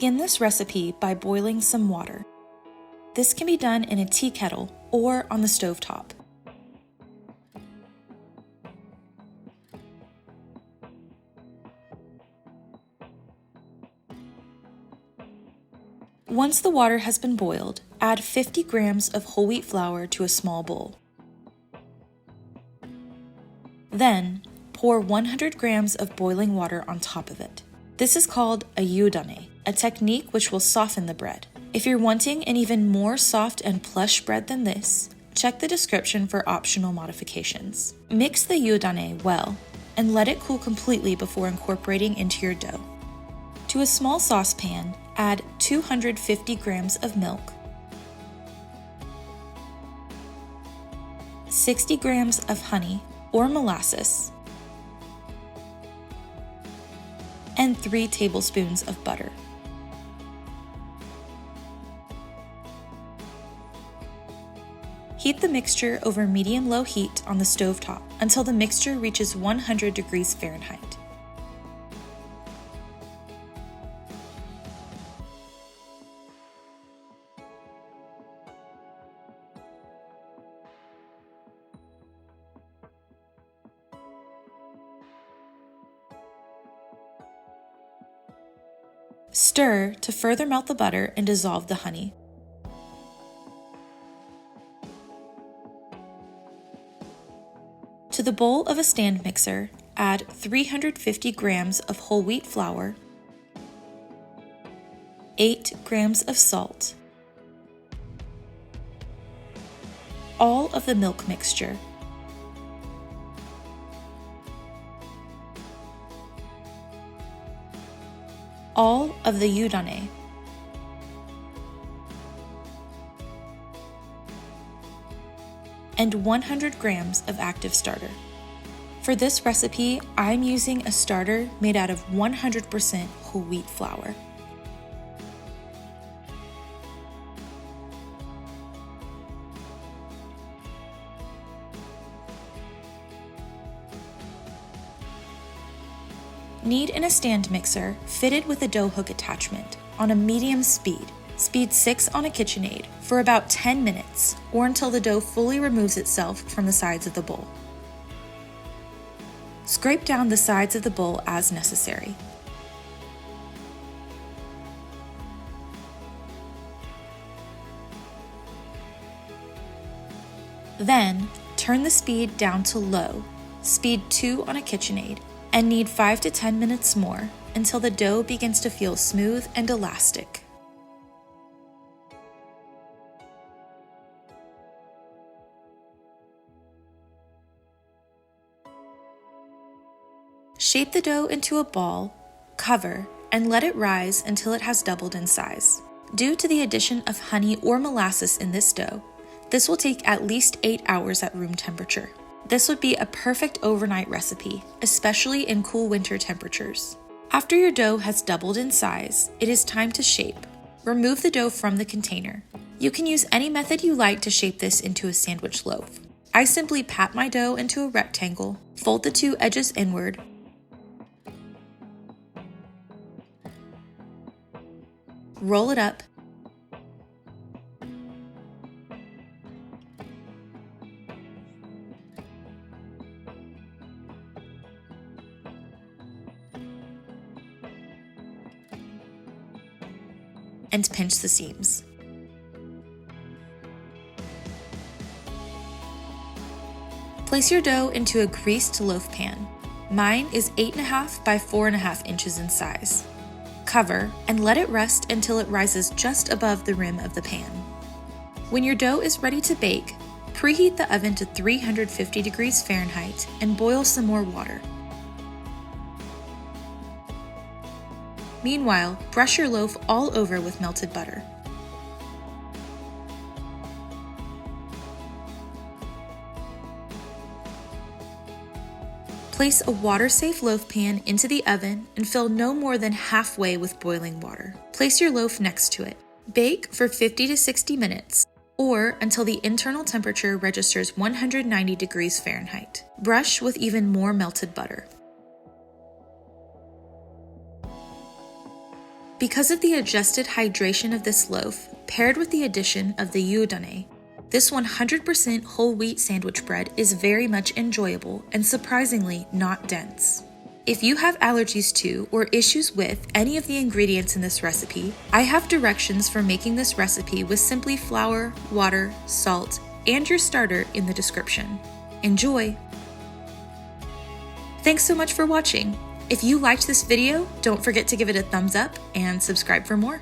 Begin this recipe by boiling some water. This can be done in a tea kettle or on the stovetop. Once the water has been boiled, add 50 grams of whole wheat flour to a small bowl. Then, pour 100 grams of boiling water on top of it. This is called a Yudane, a technique which will soften the bread. If you're wanting an even more soft and plush bread than this, check the description for optional modifications. Mix the Yudane well and let it cool completely before incorporating into your dough. To a small saucepan, add 250 grams of milk, 60 grams of honey or molasses, and 3 tablespoons of butter. Heat the mixture over medium-low heat on the stovetop until the mixture reaches 100 degrees Fahrenheit. Stir to further melt the butter and dissolve the honey. To the bowl of a stand mixer, add 350 grams of whole wheat flour, 8 grams of salt, all of the milk mixture, all of the Yudane, and 100 grams of active starter. For this recipe, I'm using a starter made out of 100% whole wheat flour. Knead in a stand mixer fitted with a dough hook attachment on a medium speed. Speed 6 on a KitchenAid for about 10 minutes or until the dough fully removes itself from the sides of the bowl. Scrape down the sides of the bowl as necessary. Then, turn the speed down to low, speed 2 on a KitchenAid, and knead 5 to 10 minutes more until the dough begins to feel smooth and elastic. Shape the dough into a ball, cover, and let it rise until it has doubled in size. Due to the addition of honey or molasses in this dough, this will take at least 8 hours at room temperature. This would be a perfect overnight recipe, especially in cool winter temperatures. After your dough has doubled in size, it is time to shape. Remove the dough from the container. You can use any method you like to shape this into a sandwich loaf. I simply pat my dough into a rectangle, fold the 2 edges inward, roll it up, and pinch the seams. Place your dough into a greased loaf pan. Mine is 8.5 by 4.5 inches in size. Cover and let it rest until it rises just above the rim of the pan. When your dough is ready to bake, preheat the oven to 350 degrees Fahrenheit and boil some more water. Meanwhile, brush your loaf all over with melted butter. Place a water-safe loaf pan into the oven and fill no more than halfway with boiling water. Place your loaf next to it. Bake for 50 to 60 minutes, or until the internal temperature registers 190 degrees Fahrenheit. Brush with even more melted butter. Because of the adjusted hydration of this loaf, paired with the addition of the Yudane, this 100% whole wheat sandwich bread is very much enjoyable and surprisingly not dense. If you have allergies to or issues with any of the ingredients in this recipe, I have directions for making this recipe with simply flour, water, salt, and your starter in the description. Enjoy! Thanks so much for watching. If you liked this video, don't forget to give it a thumbs up and subscribe for more.